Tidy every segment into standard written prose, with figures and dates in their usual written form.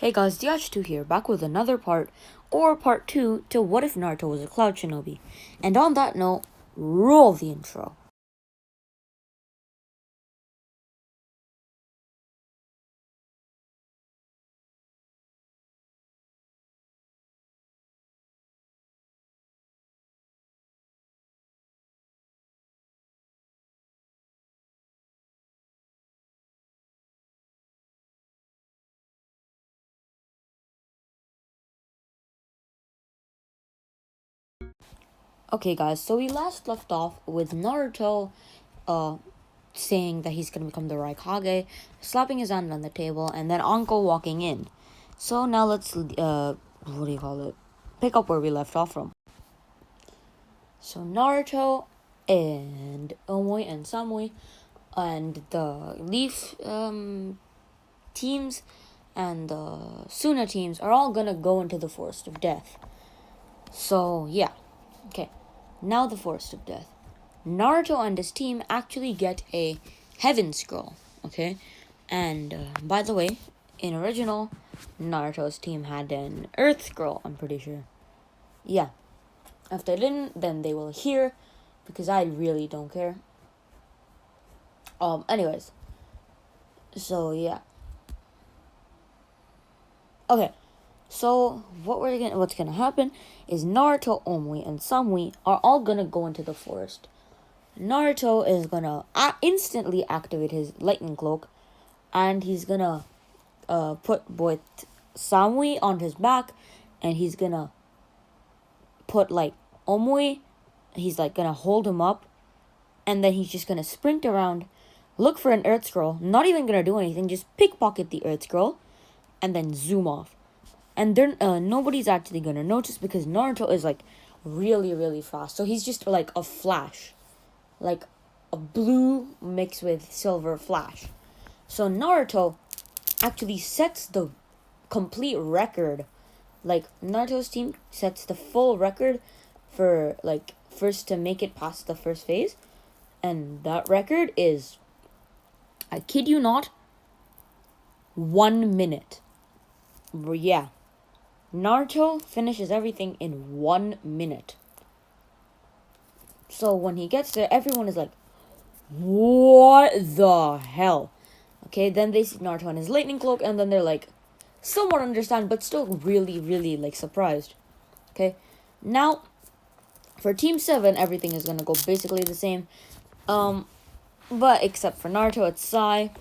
Hey guys, DH2 here, back with another part, or part 2, to What If Naruto Was a Cloud Shinobi. And on that note, roll the intro. Okay guys, so we last left off with Naruto, saying that he's gonna become the Raikage, slapping his hand on the table, and then Anko walking in. So now let's, pick up where we left off from. So Naruto and Omoi and Samui and the Leaf, teams and the Suna teams are all gonna go into the Forest of Death. So, yeah. Okay. Now the Forest of Death. Naruto and his team actually get a Heaven Scroll. Okay? And, by the way, in original, Naruto's team had an Earth Scroll, I'm pretty sure. Yeah. If they didn't, then they will hear, because I really don't care. Anyways. So, yeah. Okay. So what's gonna happen is Naruto, Omoi, and Samui are all gonna go into the forest. Naruto is gonna instantly activate his lightning cloak, and he's gonna put both Samui on his back, and he's gonna put Omoi. He's gonna hold him up, and then he's just gonna sprint around, look for an Earth Scroll. Not even gonna do anything, just pickpocket the Earth Scroll, and then zoom off. And then nobody's actually gonna notice because Naruto is really, really fast. So he's just like a flash, like a blue mixed with silver flash. So Naruto actually sets the complete record. Naruto's team sets the full record for first to make it past the first phase, and that record is, I kid you not, 1 minute. Yeah. Naruto finishes everything in 1 minute. So when he gets there, everyone is like, what the hell? Okay, then they see Naruto on his lightning cloak, and then they're somewhat understand, but still really, really surprised. Okay, now for Team 7, everything is gonna go basically the same. But except for Naruto, it's Sai.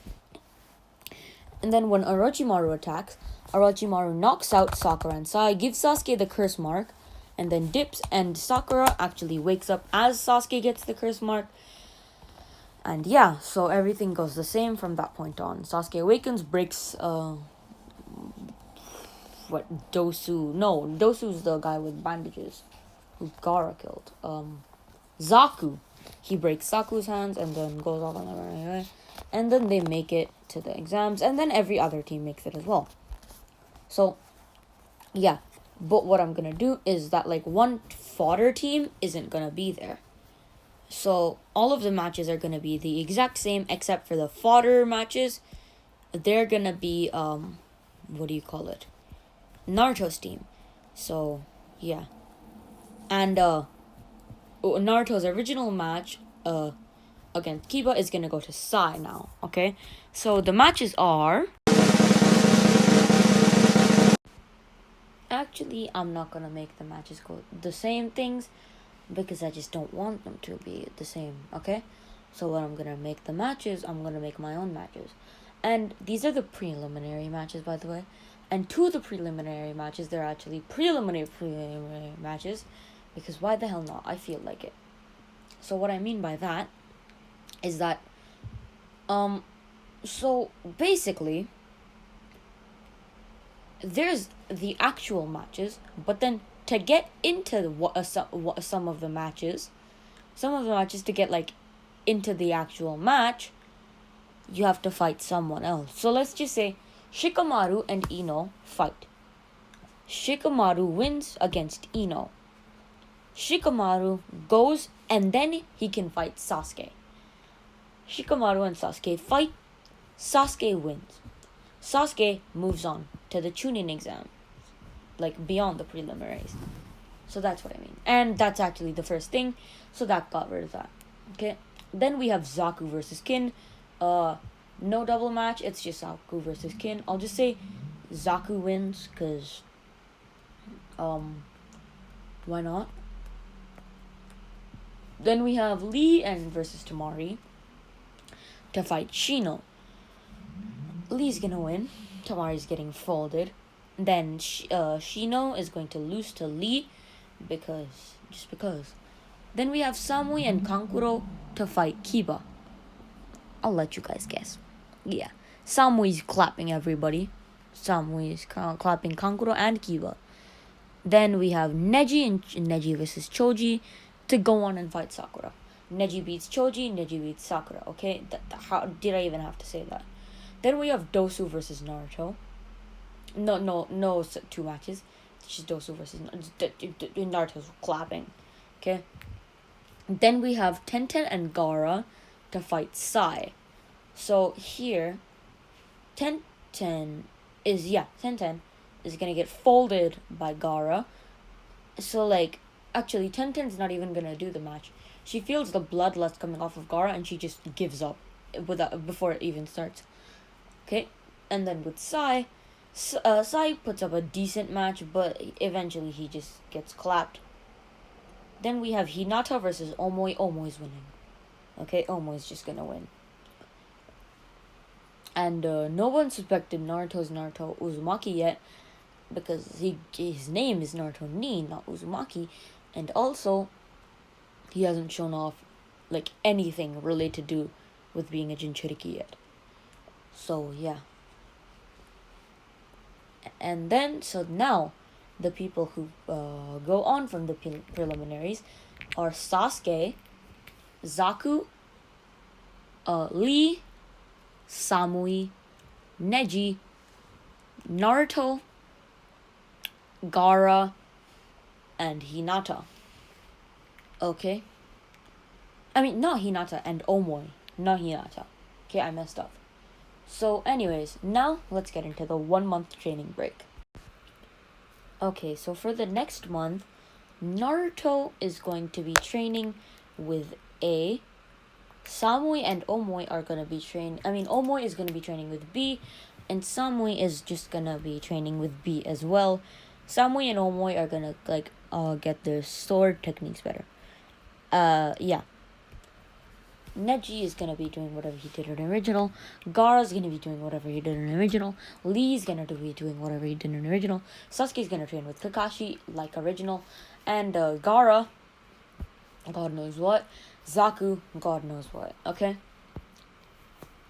And then when Orochimaru attacks, Orochimaru knocks out Sakura and Sai, gives Sasuke the curse mark, and then dips, and Sakura actually wakes up as Sasuke gets the curse mark. And yeah, so everything goes the same from that point on. Sasuke awakens, breaks, Dosu's the guy with bandages, who Gaara killed. Zaku. He breaks Saku's hands, and then goes off on the way. And then they make it to the exams, and then every other team makes it as well. So, yeah. But what I'm gonna do is that, one fodder team isn't gonna be there. So, all of the matches are gonna be the exact same, except for the fodder matches. They're gonna be, Naruto's team. So, yeah. And, Naruto's original match, against Kiba is gonna go to Sai now, okay? So the matches are... Actually, I'm not gonna make the matches go the same things because I just don't want them to be the same, okay? So what I'm gonna make the matches, I'm gonna make my own matches. And these are the preliminary matches, by the way. And two of the preliminary matches, they're actually preliminary matches, because why the hell not? I feel like it. So what I mean by that is that, so basically, there's the actual matches, but then to get into some of the matches to get into the actual match, you have to fight someone else. So let's just say Shikamaru and Ino fight. Shikamaru wins against Ino. Shikamaru goes, and then he can fight Sasuke. Shikamaru and Sasuke fight. Sasuke wins. Sasuke moves on. to the Chunin exam, like beyond the preliminaries. So that's what I mean. And that's actually the first thing. So that got rid of that. Okay. Then we have Zaku versus Kin. No double match. It's just Zaku versus Kin. I'll just say Zaku wins because why not? Then we have Lee and versus Tamari to fight Shino. Lee's gonna win. Tamari's getting folded. Then Shino is going to lose to Lee because. Then we have Samui and Kankuro to fight Kiba. I'll let you guys guess. Yeah, Samui's clapping everybody. Samui's clapping Kankuro and Kiba. Then we have Neji versus Choji to go on and fight Sakura. Neji beats Choji, Neji beats Sakura. Okay, how did I even have to say that? Then we have Dosu versus Naruto. No, 2 matches. It's just Dosu versus Naruto's clapping. Okay. Then we have Tenten and Gaara to fight Sai. So here, Tenten is gonna get folded by Gaara. So actually Tenten's not even gonna do the match. She feels the bloodlust coming off of Gaara and she just gives up before it even starts. Okay, and then with Sai puts up a decent match, but eventually he just gets clapped. Then we have Hinata versus Omoi. Omoi's winning. Okay, Omoi's just gonna win. And no one suspected Naruto's Naruto Uzumaki yet, because his name is Naruto Nin, not Uzumaki, and also he hasn't shown off anything related to with being a Jinchuriki yet. So yeah. And then now the people who go on from the preliminaries are Sasuke, Zaku, Lee, Samui, Neji, Naruto, Gaara, and Hinata. Okay? I mean, not Hinata, and Omoi. Not Hinata. Okay, I messed up. So anyways, now let's get into the 1 month training break. Okay, so for the next month, Naruto is going to be training with A. Samui and Omoi are going to be Omoi is going to be training with B, and Samui is just going to be training with B as well. Samui and Omoi are going to get their sword techniques better. Yeah. Neji is going to be doing whatever he did in the original. Gaara is going to be doing whatever he did in the original. Lee is going to be doing whatever he did in the original. Sasuke is going to train with Kakashi like original. And Gaara, God knows what. Zaku, God knows what. Okay?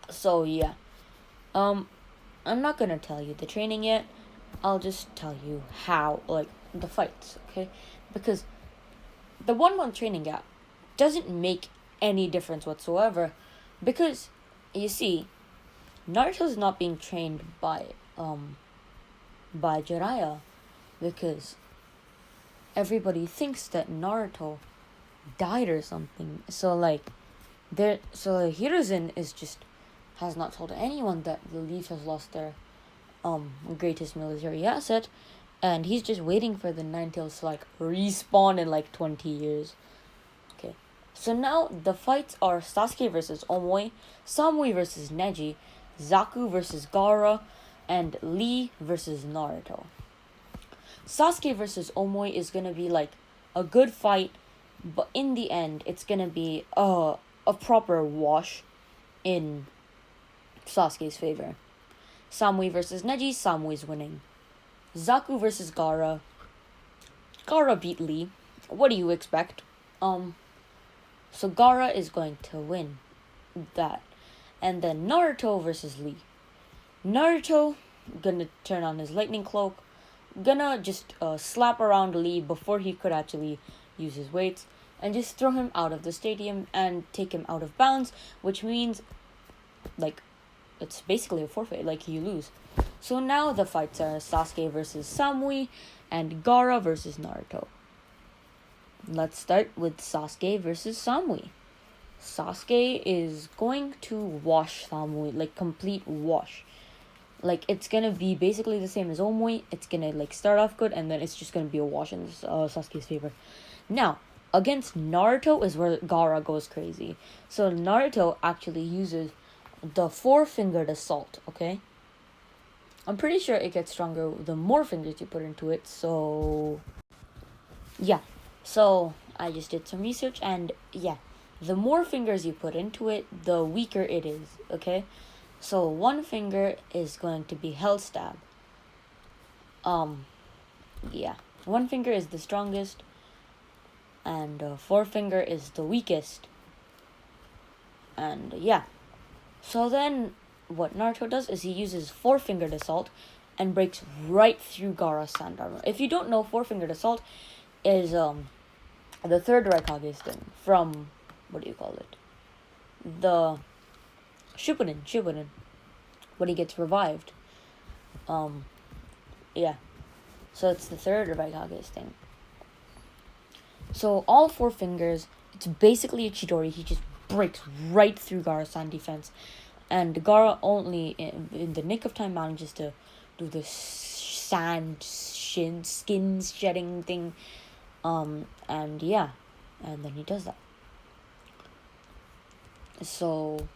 So, yeah. I'm not going to tell you the training yet. I'll just tell you how, the fights, okay? Because the 1 month training gap doesn't make any difference whatsoever, because you see, Naruto's not being trained by Jiraiya, because everybody thinks that Naruto died or something. So Hiruzen has not told anyone that the Leaf has lost their greatest military asset, and he's just waiting for the Ninetales to respawn in 20 years. Okay. So now the fights are Sasuke versus Omoi, Samui versus Neji, Zaku versus Gaara, and Lee versus Naruto. Sasuke versus Omoi is gonna be a good fight, but in the end it's gonna be a proper wash in Sasuke's favor. Samui versus Neji, Samui's winning. Zaku versus Gaara. Gaara beat Lee. What do you expect? So Gaara is going to win that. And then Naruto versus Lee. Naruto gonna turn on his lightning cloak. Gonna just slap around Lee before he could actually use his weights. And just throw him out of the stadium and take him out of bounds. Which means, it's basically a forfeit. You lose. So now the fights are Sasuke versus Samui and Gaara versus Naruto. Let's start with Sasuke versus Samui. Sasuke is going to wash Samui, complete wash. Like, it's gonna be basically the same as Omoi. It's gonna, like, start off good, and then it's just gonna be a wash in Sasuke's favor. Now, against Naruto is where Gaara goes crazy. So Naruto actually uses the four-fingered assault, okay? I'm pretty sure it gets stronger the more fingers you put into it, so... yeah. So, I just did some research, and yeah. The more fingers you put into it, the weaker it is, okay? So, one finger is going to be Hell Stab. Yeah. One finger is the strongest, and forefinger is the weakest. And yeah. So then, what Naruto does is he uses four-fingered assault and breaks right through Gaara's sand armor. If you don't know, four-fingered assault is the third Raikage's thing from, what do you call it? The Shippuden, when he gets revived. Yeah. So it's the third Raikage's thing. So all four fingers, it's basically a Chidori. He just breaks right through Gaara's sand defense. And Gaara only, in the nick of time, manages to do the skin shedding thing. And yeah. And then he does that. So,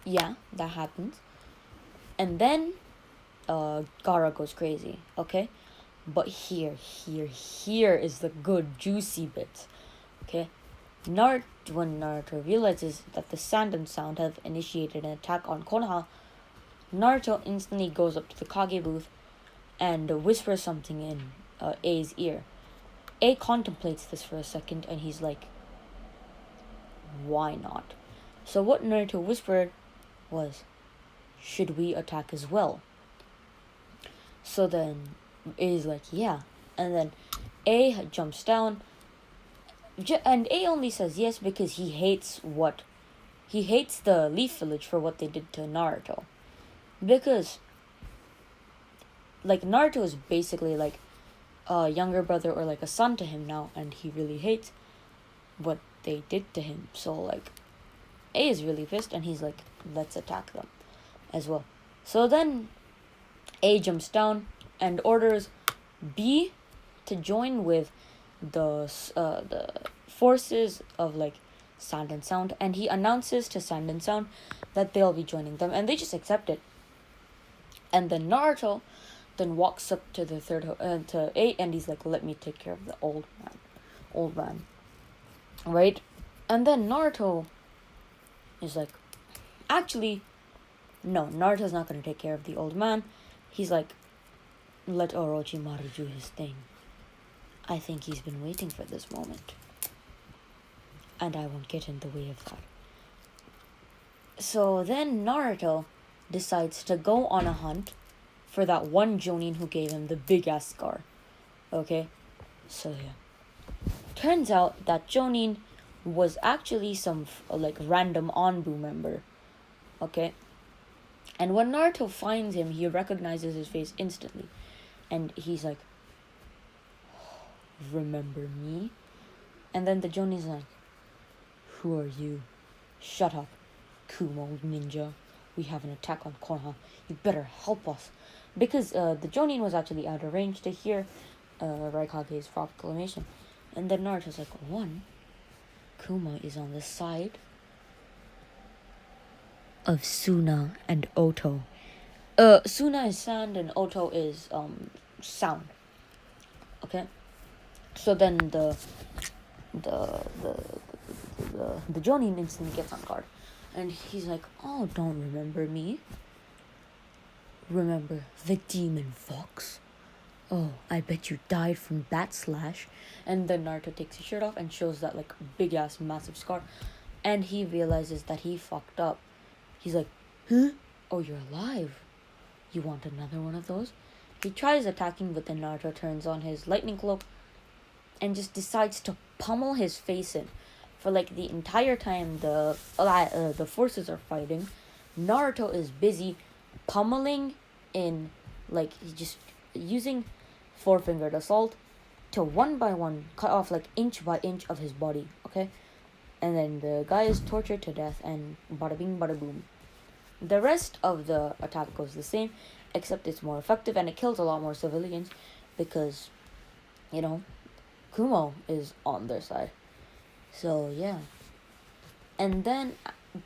yeah, that happens. And then, Gaara goes crazy, okay? But here is the good, juicy bit, okay? When Naruto realizes that the Sand and Sound have initiated an attack on Konoha, Naruto instantly goes up to the Kage booth and whispers something in A's ear. A contemplates this for a second, and he's like, why not? So what Naruto whispered was, should we attack as well? So then A's like, yeah. And then A jumps down, and A only says yes because he hates the Leaf Village for what they did to Naruto. Because, like, Naruto is basically like a younger brother or like a son to him now, and he really hates what they did to him. So, like, A is really pissed, and he's like, let's attack them as well. So then A jumps down and orders B to join with the forces of, like, Sand and Sound, and he announces to Sand and Sound that they'll be joining them, and they just accept it. And then Naruto then walks up to the to A, and he's like, let me take care of the old man, right? And then Naruto is like, actually, no, Naruto's not going to take care of the old man. He's like, let Orochimaru do his thing. I think he's been waiting for this moment, and I won't get in the way of that. So then Naruto decides to go on a hunt for that one Jonin who gave him the big-ass scar. Okay? So, yeah. Turns out that Jonin was actually some, like, random Anbu member. Okay? And when Naruto finds him, he recognizes his face instantly. And he's like, remember me? And then the Jonin's like, who are you? Shut up, Kumo ninja. We have an attack on Konoha. You better help us. Because the Jonin was actually out of range to hear Raikage's proclamation. And then Naruto's like, one, Kuma is on the side of Suna and Oto. Suna is sand and Oto is sound. Okay? So then the Jonin instantly gets on guard. And he's like, oh, don't remember me. Remember the demon fox? Oh, I bet you died from that slash. And then Naruto takes his shirt off and shows that, like, big-ass massive scar. And he realizes that he fucked up. He's like, huh? Oh, you're alive. You want another one of those? He tries attacking, but then Naruto turns on his lightning cloak and just decides to pummel his face in. For, like, the entire time the forces are fighting, Naruto is busy pummeling in, like, just using four-fingered assault to one by one cut off, like, inch by inch of his body, okay? And then the guy is tortured to death, and bada bing, bada boom. The rest of the attack goes the same, except it's more effective and it kills a lot more civilians because, you know, Kumo is on their side. So yeah. And then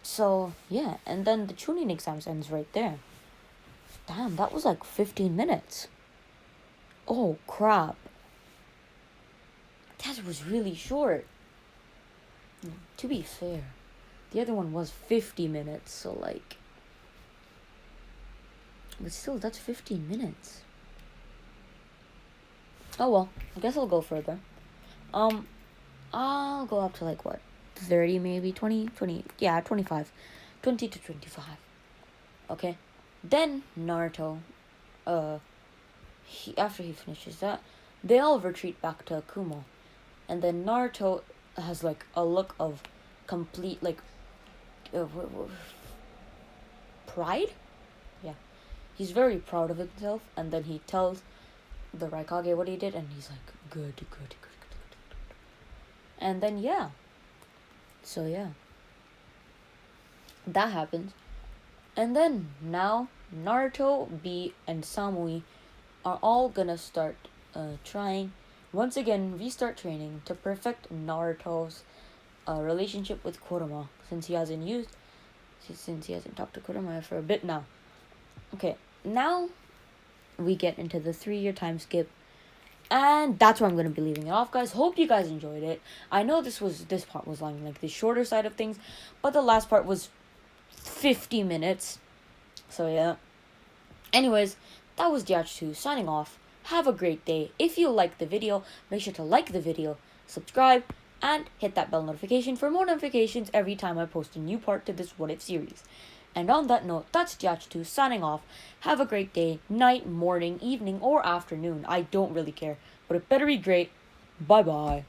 the tuning exams ends right there. Damn, that was like 15 minutes. Oh crap. That was really short. To be fair, the other one was 50 minutes, so like, but still, that's 15 minutes. Oh well, I guess I'll go further. I'll go up to like what, 30 maybe, 20, yeah, 25. 20 to 25. Okay. Then Naruto, after he finishes that, they all retreat back to Kumo. And then Naruto has like a look of complete like pride. Yeah, he's very proud of himself, and then he tells the Raikage what he did, and he's like, good. And then yeah, so yeah, that happens. And then now Naruto, B, and Samui are all gonna start trying once again, restart training to perfect Naruto's relationship with Kurama, since he hasn't talked to Kurama for a bit now. Okay, now we get into the 3-year time skip, and that's where I'm gonna be leaving it off, guys. Hope you guys enjoyed it. I know this part was on like the shorter side of things, but the last part was 50 minutes. So yeah. Anyways, that was DH2 signing off. Have a great day. If you liked the video, make sure to like the video, subscribe, and hit that bell notification for more notifications every time I post a new part to this What If series. And on that note, that's DH2 signing off. Have a great day, night, morning, evening, or afternoon. I don't really care, but it better be great. Bye-bye.